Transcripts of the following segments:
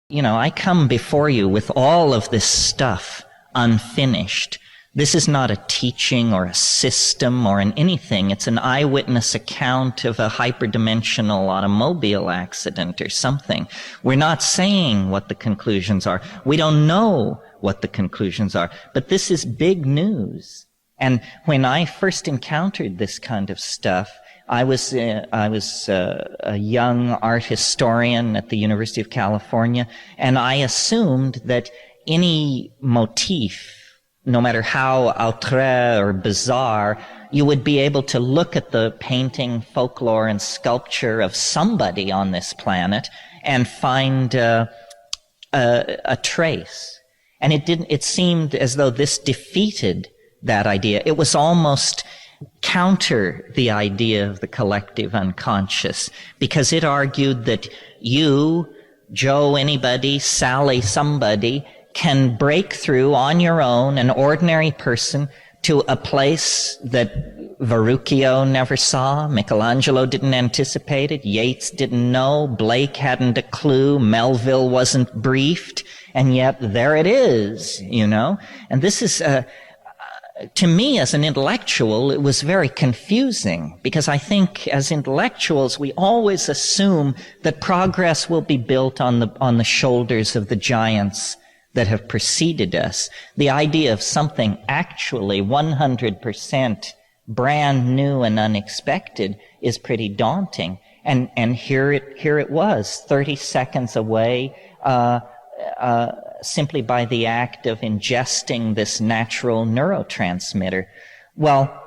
I come before you with all of this stuff unfinished. This is not a teaching or a system or an anything. It's an eyewitness account of a hyperdimensional automobile accident or something. We're not saying what the conclusions are. We don't know what the conclusions are. But this is big news. And when I first encountered this kind of stuff, I was a young art historian at the University of California, and I assumed that any motif, no matter how outré or bizarre, you would be able to look at the painting, folklore, and sculpture of somebody on this planet and find a trace. And it seemed as though this defeated that idea. It was almost counter the idea of the collective unconscious, because it argued that you, Joe anybody, Sally somebody, can break through on your own, an ordinary person, to a place that Verrocchio never saw, Michelangelo didn't anticipate it, Yeats didn't know, Blake hadn't a clue, Melville wasn't briefed, and yet there it is, And this is to me, as an intellectual, it was very confusing, because I think as intellectuals, we always assume that progress will be built on the shoulders of the giants that have preceded us. The idea of something actually 100% brand new and unexpected is pretty daunting. And here it was, 30 seconds away, simply by the act of ingesting this natural neurotransmitter. Well,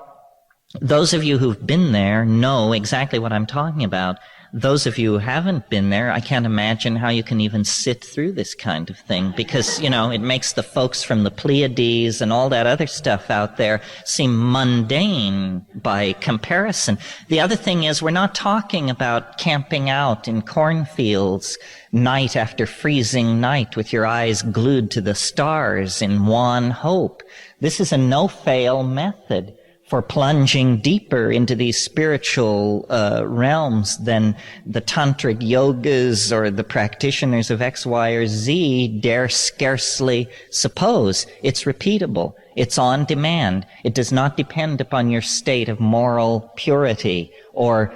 those of you who've been there know exactly what I'm talking about. Those of you who haven't been there, I can't imagine how you can even sit through this kind of thing, because, it makes the folks from the Pleiades and all that other stuff out there seem mundane by comparison. The other thing is, we're not talking about camping out in cornfields night after freezing night with your eyes glued to the stars in wan hope. This is a no-fail method for plunging deeper into these spiritual realms than the tantric yogas or the practitioners of X, Y, or Z dare scarcely suppose. It's repeatable. It's on demand. It does not depend upon your state of moral purity or,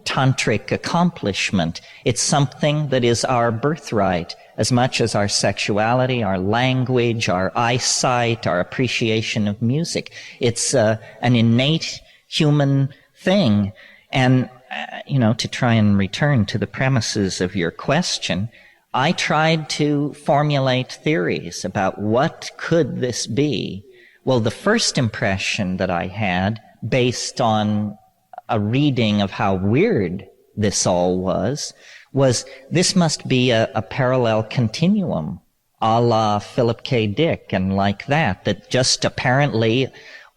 tantric accomplishment. It's something that is our birthright, as much as our sexuality, our language, our eyesight, our appreciation of music. It's an innate human thing. And, to try and return to the premises of your question, I tried to formulate theories about what could this be. Well, the first impression that I had, based on a reading of how weird this all was this must be a parallel continuum, a la Philip K. Dick and like that just apparently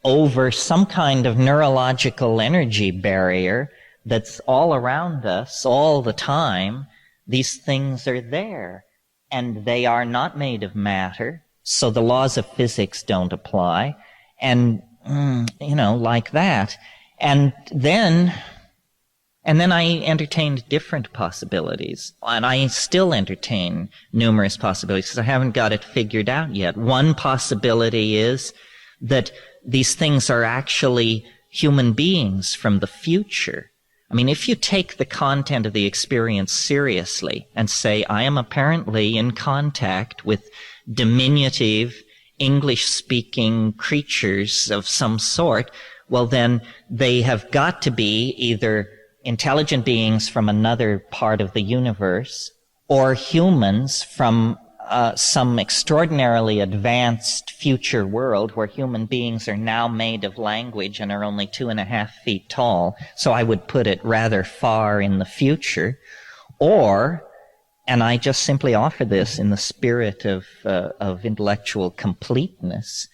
over some kind of neurological energy barrier that's all around us all the time, these things are there, and they are not made of matter, so the laws of physics don't apply, and, like that. And then I entertained different possibilities, and I still entertain numerous possibilities because I haven't got it figured out yet. One possibility is that these things are actually human beings from the future. I mean, if you take the content of the experience seriously and say, I am apparently in contact with diminutive English-speaking creatures of some sort, well, then they have got to be either intelligent beings from another part of the universe or humans from some extraordinarily advanced future world where human beings are now made of language and are only 2.5 feet tall. So I would put it rather far in the future. Or, and I just simply offer this in the spirit of intellectual completeness,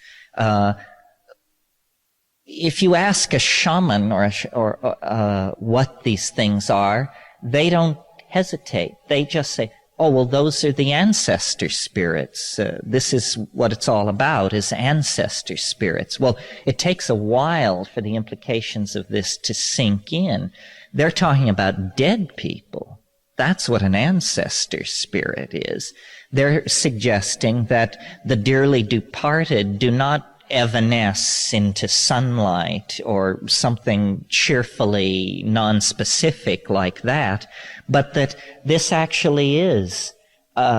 if you ask a shaman or what these things are, they don't hesitate. They just say, oh, well, those are the ancestor spirits. This is what it's all about, is ancestor spirits. Well, it takes a while for the implications of this to sink in. They're talking about dead people. That's what an ancestor spirit is. They're suggesting that the dearly departed do not evanesce into sunlight or something cheerfully non-specific like that, but that this actually is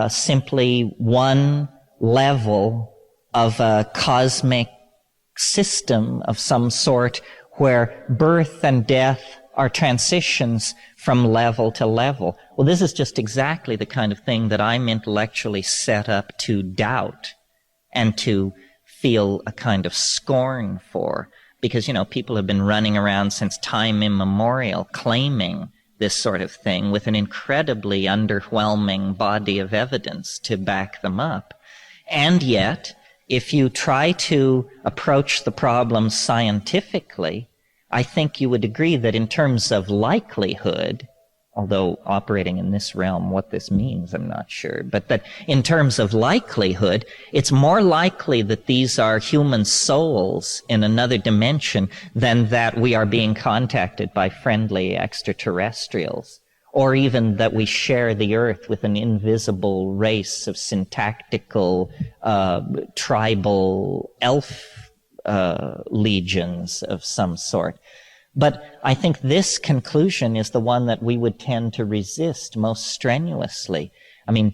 simply one level of a cosmic system of some sort where birth and death are transitions from level to level. Well, this is just exactly the kind of thing that I'm intellectually set up to doubt and to feel a kind of scorn for. Because, people have been running around since time immemorial claiming this sort of thing with an incredibly underwhelming body of evidence to back them up. And yet, if you try to approach the problem scientifically, I think you would agree that in terms of likelihood, although operating in this realm, what this means, I'm not sure, but that in terms of likelihood, it's more likely that these are human souls in another dimension than that we are being contacted by friendly extraterrestrials, or even that we share the earth with an invisible race of syntactical, tribal elf legions of some sort. But I think this conclusion is the one that we would tend to resist most strenuously. I mean,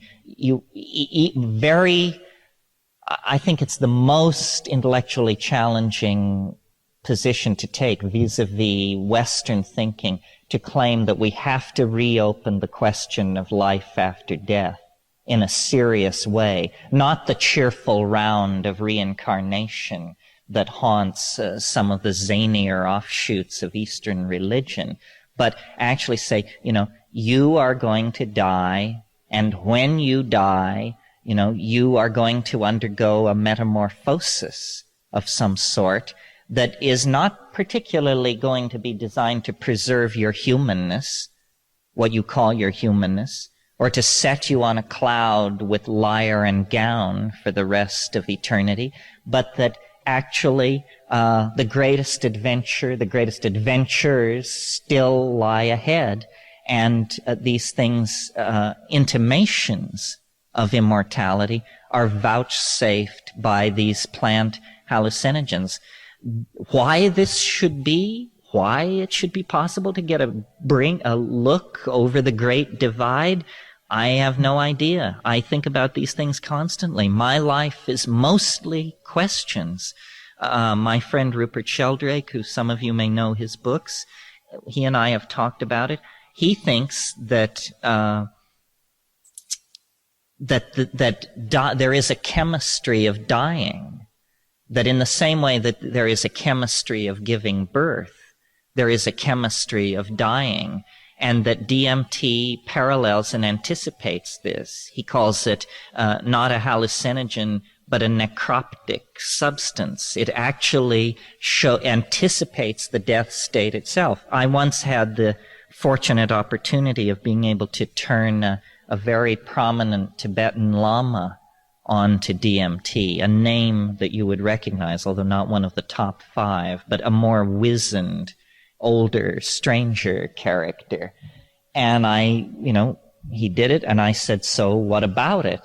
I think it's the most intellectually challenging position to take vis-a-vis Western thinking, to claim that we have to reopen the question of life after death in a serious way, not the cheerful round of reincarnation that haunts some of the zanier offshoots of Eastern religion, but actually say, you are going to die, and when you die, you are going to undergo a metamorphosis of some sort that is not particularly going to be designed to preserve your humanness, what you call your humanness, or to set you on a cloud with lyre and gown for the rest of eternity, but that actually the greatest adventure, the greatest adventures still lie ahead, and these things, intimations of immortality, are vouchsafed by these plant hallucinogens. Why this should be, why it should be possible to bring a look over the great divide, I have no idea. I think about these things constantly. My life is mostly questions. My friend Rupert Sheldrake, who some of you may know his books, he and I have talked about it. He thinks that there is a chemistry of dying, that in the same way that there is a chemistry of giving birth, there is a chemistry of dying, and that DMT parallels and anticipates this. He calls it not a hallucinogen, but a necroptic substance. It actually anticipates the death state itself. I once had the fortunate opportunity of being able to turn a very prominent Tibetan Lama onto DMT, a name that you would recognize, although not one of the top 5, but a more wizened, older, stranger character. And he did it, and I said, so what about it?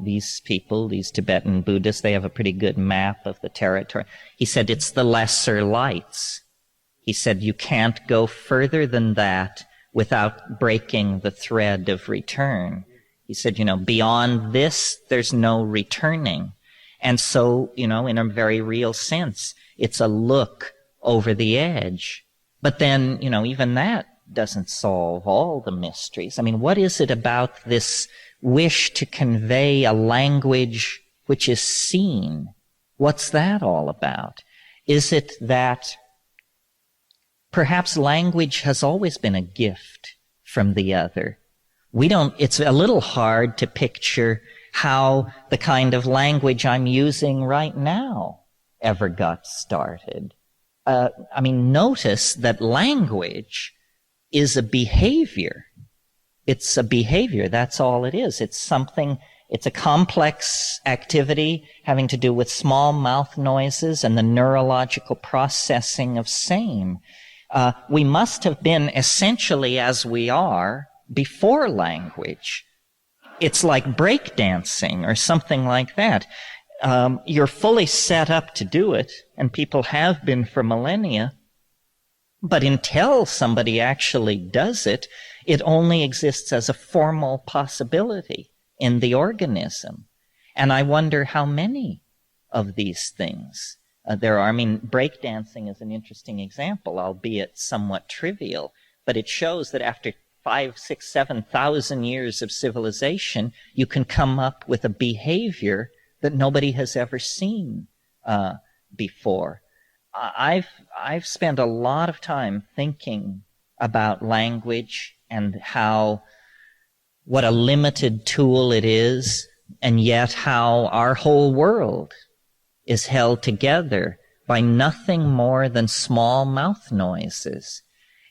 These people, these Tibetan Buddhists, they have a pretty good map of the territory. He said, it's the lesser lights. He said, you can't go further than that without breaking the thread of return. He said, beyond this, there's no returning. And so, in a very real sense, it's a look over the edge. But then, even that doesn't solve all the mysteries. I mean, what is it about this wish to convey a language which is seen? What's that all about? Is it that perhaps language has always been a gift from the other? It's a little hard to picture how the kind of language I'm using right now ever got started. Notice that language is a behavior. It's a behavior, that's all it is. It's a complex activity having to do with small mouth noises and the neurological processing of same. We must have been essentially as we are before language. It's like breakdancing or something like that. You're fully set up to do it, and people have been for millennia. But until somebody actually does it, it only exists as a formal possibility in the organism. And I wonder how many of these things there are. I mean, breakdancing is an interesting example, albeit somewhat trivial, but it shows that after 5, 6, 7,000 years of civilization, you can come up with a behavior that nobody has ever seen before. I've spent a lot of time thinking about language and what a limited tool it is, and yet how our whole world is held together by nothing more than small mouth noises.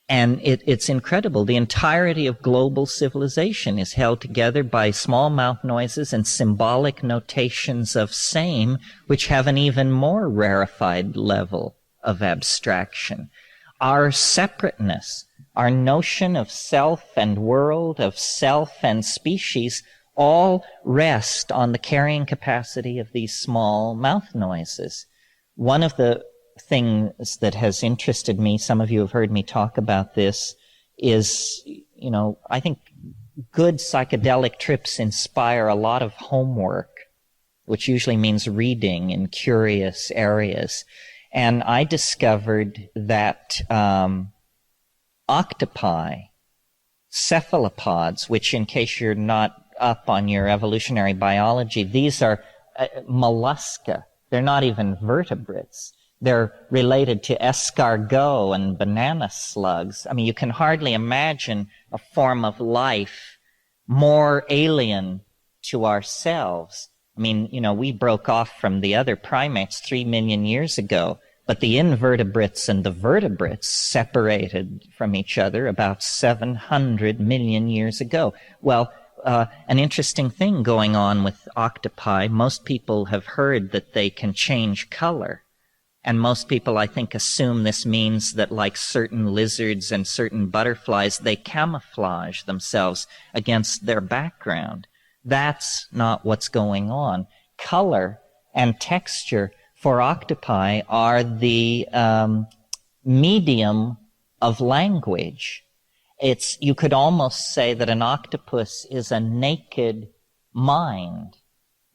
And it's incredible. The entirety of global civilization is held together by small mouth noises and symbolic notations of same, which have an even more rarefied level of abstraction. Our separateness, our notion of self and world, of self and species, all rest on the carrying capacity of these small mouth noises. One of the things that has interested me, some of you have heard me talk about this, is, I think good psychedelic trips inspire a lot of homework, which usually means reading in curious areas. And I discovered that octopi, cephalopods, which in case you're not up on your evolutionary biology, these are mollusca. They're not even vertebrates. They're related to escargot and banana slugs. I mean, you can hardly imagine a form of life more alien to ourselves. I mean, we broke off from the other primates 3 million years ago, but the invertebrates and the vertebrates separated from each other about 700 million years ago. Well, an interesting thing going on with octopi, most people have heard that they can change color. And most people, I think, assume this means that, like certain lizards and certain butterflies, they camouflage themselves against their background. That's not what's going on. Color and texture for octopi are the medium of language. You could almost say that an octopus is a naked mind,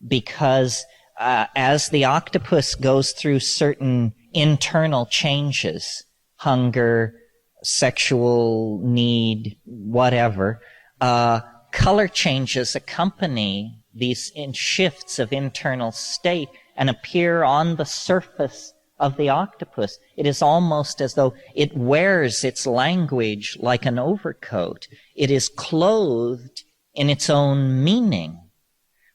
because as the octopus goes through certain internal changes, hunger, sexual need, whatever, color changes accompany these shifts of internal state and appear on the surface of the octopus. It is almost as though it wears its language like an overcoat. It is clothed in its own meaning.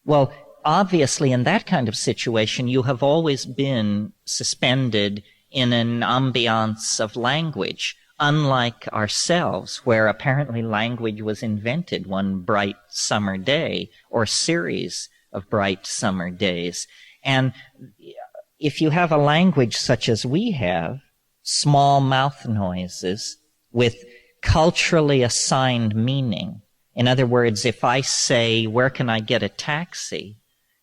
Well, obviously, in that kind of situation, you have always been suspended in an ambiance of language, unlike ourselves, where apparently language was invented one bright summer day, or series of bright summer days. And if you have a language such as we have, small mouth noises with culturally assigned meaning. In other words, if I say, "Where can I get a taxi?"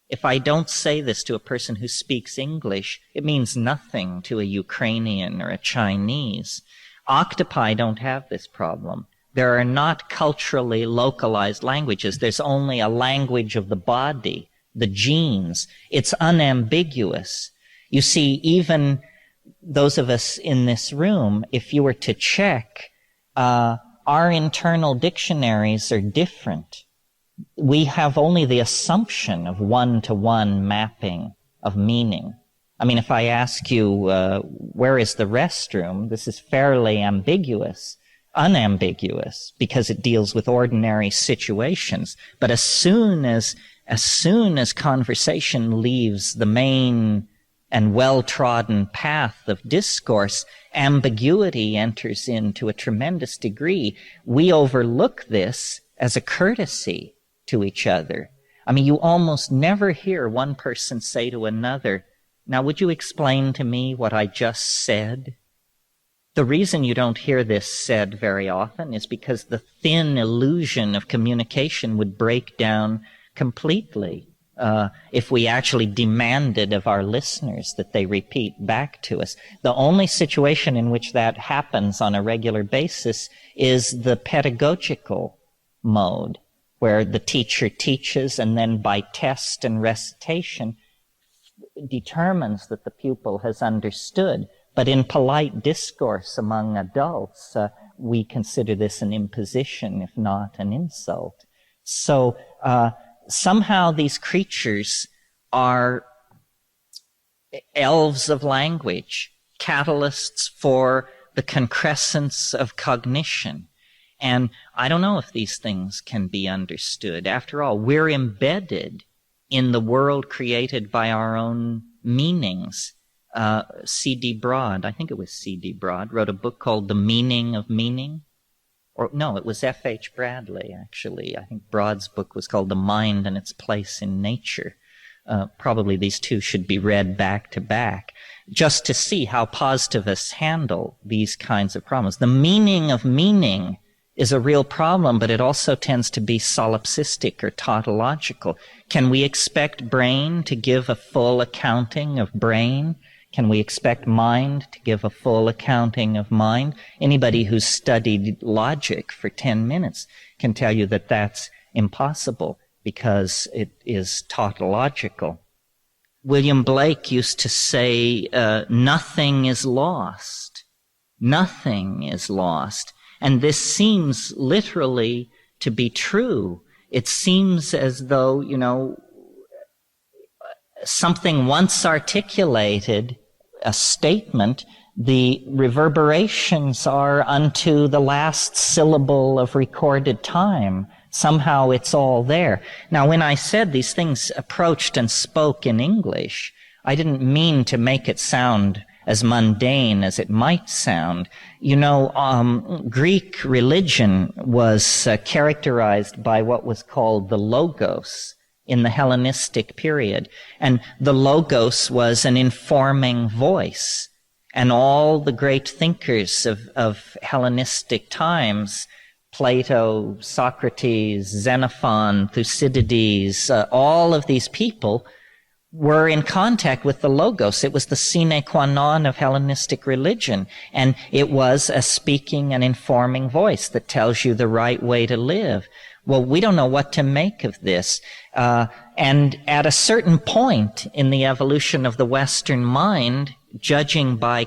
If I don't say this to a person who speaks English, it means nothing to a Ukrainian or a Chinese. Octopi don't have this problem. There are not culturally localized languages. There's only a language of the body, the genes. It's unambiguous. You see, even those of us in this room, if you were to check, our internal dictionaries are different. We have only the assumption of one-to-one mapping of meaning. I mean, if I ask you, where is the restroom, this is fairly unambiguous, because it deals with ordinary situations. But as soon as conversation leaves the main and well-trodden path of discourse, ambiguity enters into a tremendous degree. We overlook this as a courtesy to each other. I mean, you almost never hear one person say to another, "Now, would you explain to me what I just said?" The reason you don't hear this said very often is because the thin illusion of communication would break down completely if we actually demanded of our listeners that they repeat back to us. The only situation in which that happens on a regular basis is the pedagogical mode, where the teacher teaches and then by test and recitation determines that the pupil has understood. But in polite discourse among adults, we consider this an imposition, if not an insult. So somehow these creatures are elves of language, catalysts for the concrescence of cognition. And I don't know if these things can be understood. After all, we're embedded in the world created by our own meanings. C.D. Broad, I think it was C.D. Broad, wrote a book called The Meaning of Meaning. Or no, it was F.H. Bradley, actually. I think Broad's book was called The Mind and Its Place in Nature. Probably these two should be read back to back, just to see how positivists handle these kinds of problems. The meaning of meaning is a real problem, but it also tends to be solipsistic or tautological. Can we expect brain to give a full accounting of brain? Can we expect mind to give a full accounting of mind? Anybody who's studied logic for 10 minutes can tell you that that's impossible because it is tautological. William Blake used to say, nothing is lost. Nothing is lost. And this seems literally to be true. It seems as though, something once articulated, a statement, the reverberations are unto the last syllable of recorded time. Somehow it's all there. Now, when I said these things approached and spoke in English, I didn't mean to make it sound as mundane as it might sound. Greek religion was characterized by what was called the Logos in the Hellenistic period. And the Logos was an informing voice. And all the great thinkers of Hellenistic times, Plato, Socrates, Xenophon, Thucydides, all of these people were in contact with the Logos. It was the sine qua non of Hellenistic religion. And it was a speaking and informing voice that tells you the right way to live. Well, we don't know what to make of this. And at a certain point in the evolution of the Western mind, judging by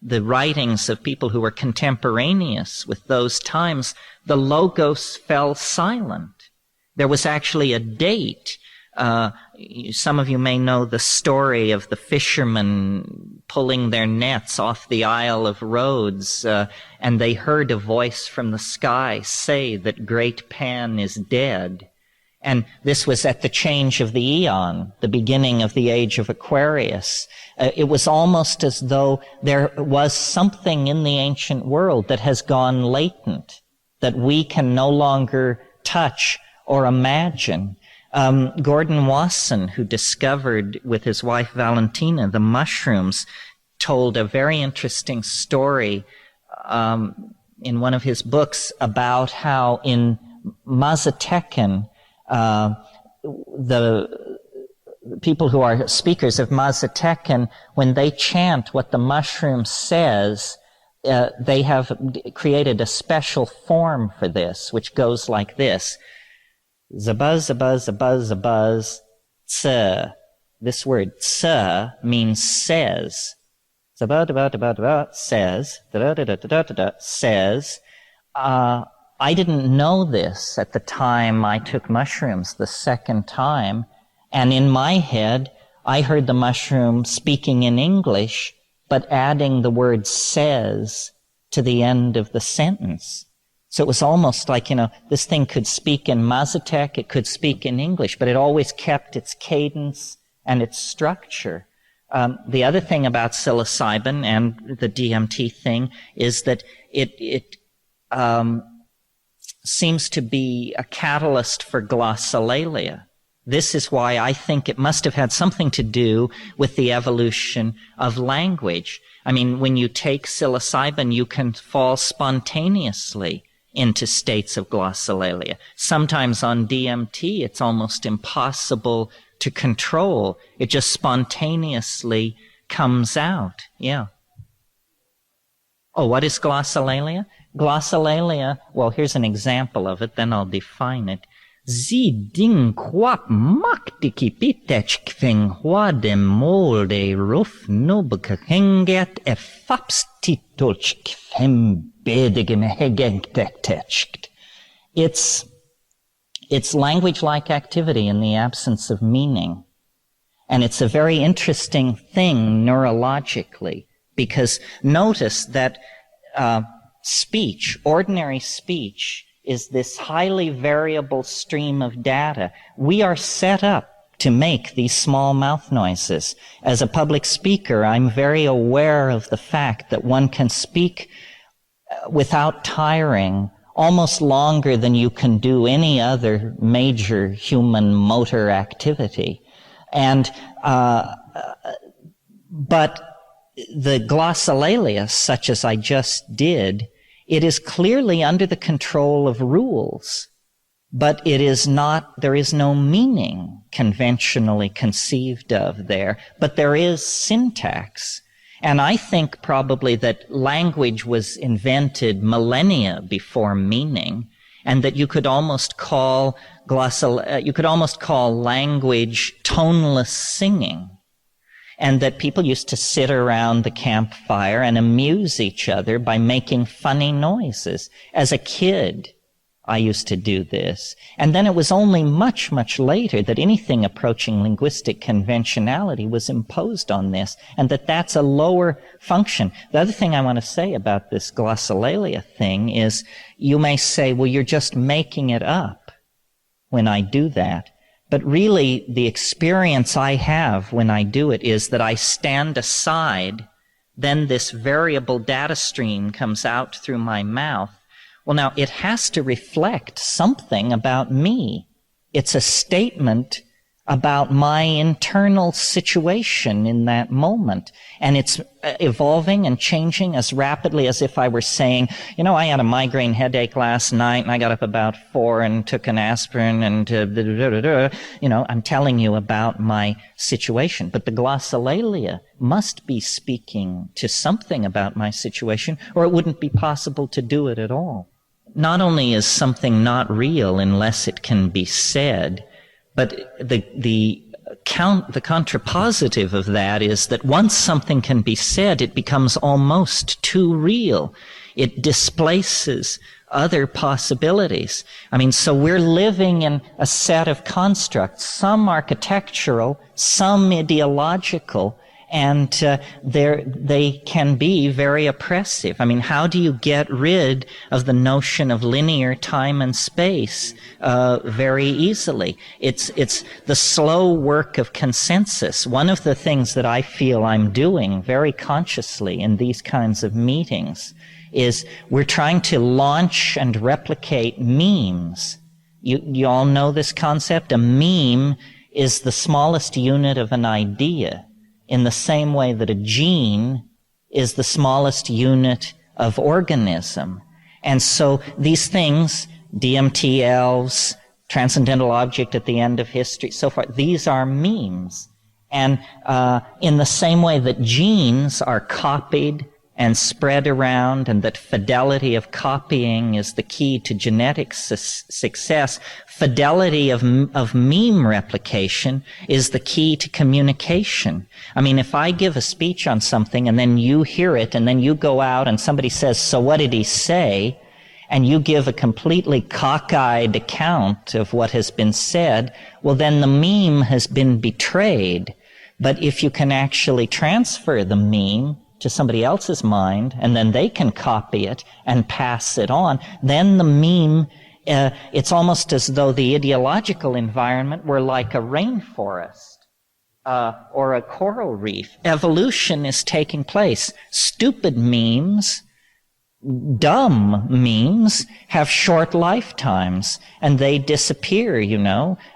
the writings of people who were contemporaneous with those times, the Logos fell silent. There was actually a date. Some of you may know the story of the fishermen pulling their nets off the Isle of Rhodes, and they heard a voice from the sky say that great Pan is dead. And this was at the change of the eon, the beginning of the age of Aquarius. It was almost as though there was something in the ancient world that has gone latent, that we can no longer touch or imagine. Gordon Wasson, who discovered with his wife Valentina the mushrooms, told a very interesting story in one of his books about how in Mazatechan, the people who are speakers of Mazatechan, when they chant what the mushroom says, they have created a special form for this, which goes like this. Zabuzz, zabuzz, zabuzz, zabuzz, tse. This word tse means says. Zabuzz, says, says. I didn't know this at the time I took mushrooms the second time, and in my head, I heard the mushroom speaking in English, but adding the word says to the end of the sentence. So it was almost like, this thing could speak in Mazatec, it could speak in English, but it always kept its cadence and its structure. The other thing about psilocybin and the DMT thing is that it seems to be a catalyst for glossolalia. This is why I think it must have had something to do with the evolution of language. I mean, when you take psilocybin, you can fall spontaneously into states of glossolalia. Sometimes on DMT, it's almost impossible to control. It just spontaneously comes out. Yeah. Oh, what is glossolalia? Glossolalia, well, here's an example of it, then I'll define it. Sie ding quap maktiki pitech kveng huadem molde ruf nubkahenget e fapstitolch kvem bedigem hegengtecht. It's language-like activity in the absence of meaning. And it's a very interesting thing neurologically, because notice that speech, ordinary speech, is this highly variable stream of data. We are set up to make these small mouth noises. As a public speaker, I'm very aware of the fact that one can speak without tiring almost longer than you can do any other major human motor activity. And but the glossolalia, such as I just did, it is clearly under the control of rules, but it is not, there is no meaning conventionally conceived of there, but there is syntax. And I think probably that language was invented millennia before meaning, and that you could almost call language toneless singing. And that people used to sit around the campfire and amuse each other by making funny noises. As a kid, I used to do this. And then it was only much, much later that anything approaching linguistic conventionality was imposed on this, and that that's a lower function. The other thing I want to say about this glossolalia thing is, you may say, well, you're just making it up when I do that. But really, the experience I have when I do it is that I stand aside, then this variable data stream comes out through my mouth. Well, now, it has to reflect something about me. It's a statement about my internal situation in that moment. And it's evolving and changing as rapidly as if I were saying, you know, I had a migraine headache last night and I got up about 4 and took an aspirin and, you know, I'm telling you about my situation. But the glossolalia must be speaking to something about my situation, or it wouldn't be possible to do it at all. Not only is something not real unless it can be said, but the contrapositive of that is that once something can be said, it becomes almost too real. It displaces other possibilities. I mean, so we're living in a set of constructs, some architectural, some ideological, and they can be very oppressive. I mean, how do you get rid of the notion of linear time and space very easily? It's the slow work of consensus. One of the things that I feel I'm doing very consciously in these kinds of meetings is we're trying to launch and replicate memes. You all know this concept? A meme is the smallest unit of an idea, in the same way that a gene is the smallest unit of organism. And so these things, DMT elves, transcendental object at the end of history, so forth, these are memes. And in the same way that genes are copied and spread around, and that fidelity of copying is the key to genetic success, fidelity of meme replication is the key to communication. I mean, if I give a speech on something and then you hear it and then you go out and somebody says, so what did he say? And you give a completely cockeyed account of what has been said, well, then the meme has been betrayed. But if you can actually transfer the meme to somebody else's mind, and then they can copy it and pass it on, then the meme, it's almost as though the ideological environment were like a rainforest or a coral reef. Evolution is taking place. Stupid memes dumb memes have short lifetimes, and they disappear,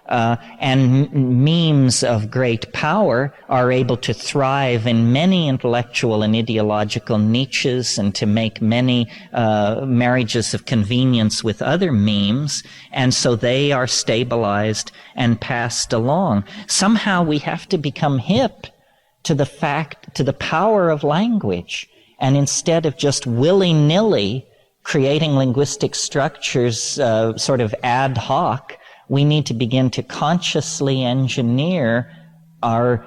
and memes of great power are able to thrive in many intellectual and ideological niches and to make many marriages of convenience with other memes, and so they are stabilized and passed along. Somehow we have to become hip to the power of language. And instead of just willy-nilly creating linguistic structures sort of ad hoc, we need to begin to consciously engineer our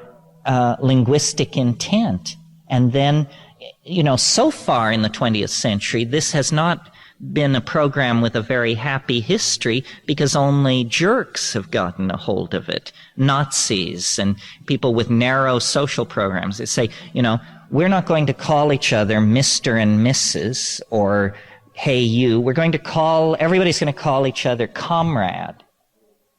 linguistic intent. And then, so far in the 20th century, this has not been a program with a very happy history because only jerks have gotten a hold of it. Nazis and people with narrow social programs. They say, we're not going to call each other Mr. and Mrs. or hey you. Everybody's going to call each other comrade.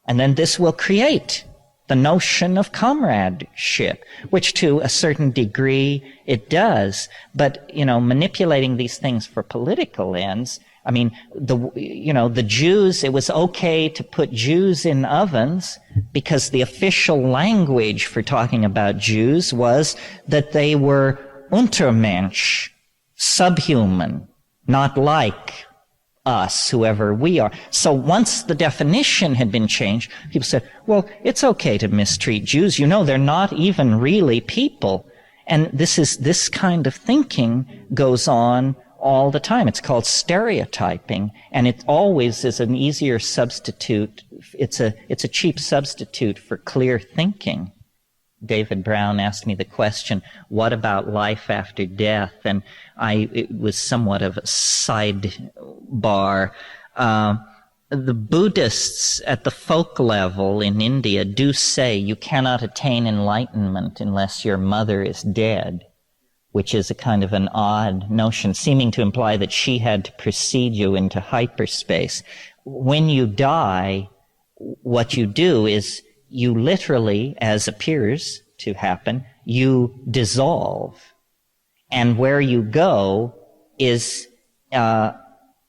And then this will create the notion of comradeship, which to a certain degree it does. But, manipulating these things for political ends, the Jews, it was okay to put Jews in ovens because the official language for talking about Jews was that they were Untermensch, subhuman, not like us, whoever we are. So once the definition had been changed, people said, well, it's okay to mistreat Jews. They're not even really people. And this kind of thinking goes on all the time. It's called stereotyping, and it always is an easier substitute. It's a cheap substitute for clear thinking. David Brown asked me the question, what about life after death? And it was somewhat of a sidebar. The Buddhists at the folk level in India do say you cannot attain enlightenment unless your mother is dead, which is a kind of an odd notion, seeming to imply that she had to precede you into hyperspace. When you die, what you do is you literally, as appears to happen, you dissolve. And where you go is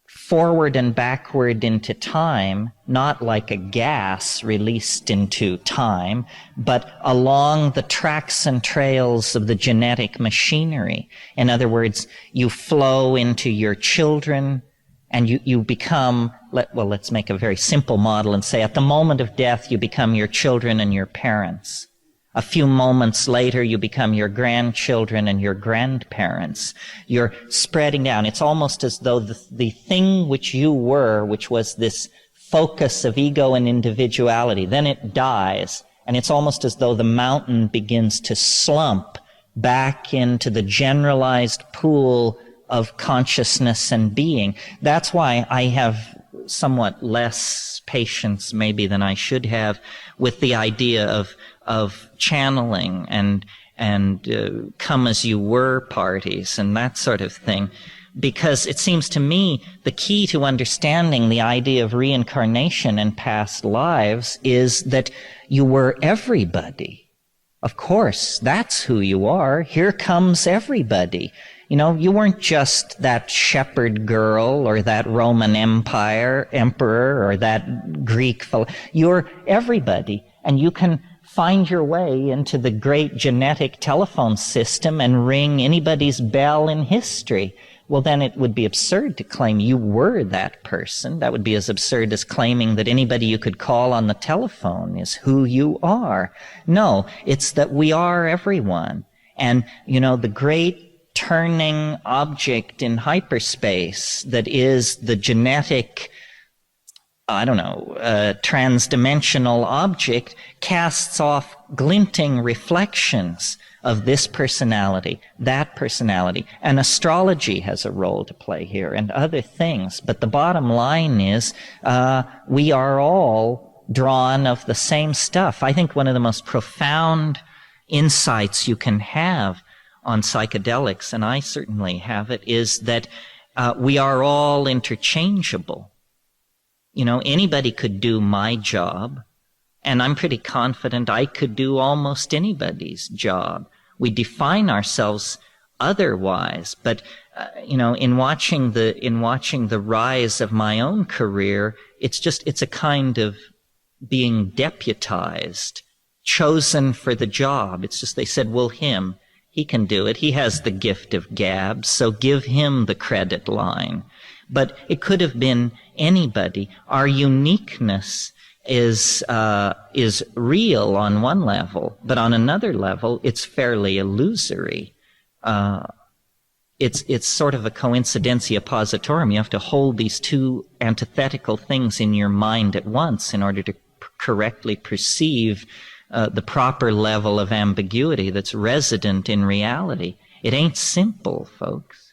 forward and backward into time, not like a gas released into time, but along the tracks and trails of the genetic machinery. In other words, you flow into your children, and you become, let's make a very simple model and say at the moment of death, you become your children and your parents. A few moments later, you become your grandchildren and your grandparents. You're spreading down. It's almost as though the thing which you were, which was this focus of ego and individuality, then it dies. And it's almost as though the mountain begins to slump back into the generalized pool of consciousness and being. That's why I have somewhat less patience maybe than I should have with the idea of channeling and come as you were parties and that sort of thing. Because it seems to me the key to understanding the idea of reincarnation and past lives is that you were everybody. Of course, that's who you are. Here comes everybody. You weren't just that shepherd girl or that Roman emperor or that Greek fellow. You're everybody. And you can find your way into the great genetic telephone system and ring anybody's bell in history. Well, then it would be absurd to claim you were that person. That would be as absurd as claiming that anybody you could call on the telephone is who you are. No, it's that we are everyone. And, the great turning object in hyperspace that is the genetic, transdimensional object casts off glinting reflections of this personality, that personality. And astrology has a role to play here and other things. But the bottom line is we are all drawn of the same stuff. I think one of the most profound insights you can have on psychedelics, and I certainly have it, is that we are all interchangeable. Anybody could do my job, and I'm pretty confident I could do almost anybody's job. We define ourselves otherwise, but in watching the rise of my own career, it's a kind of being deputized, chosen for the job. It's just, they said, well, he can do it. He has the gift of gab, so give him the credit line. But it could have been anybody. Our uniqueness is real on one level, but on another level, it's fairly illusory. It's sort of a coincidentia positorum. You have to hold these two antithetical things in your mind at once in order to correctly perceive the proper level of ambiguity that's resident in reality. It ain't simple, folks.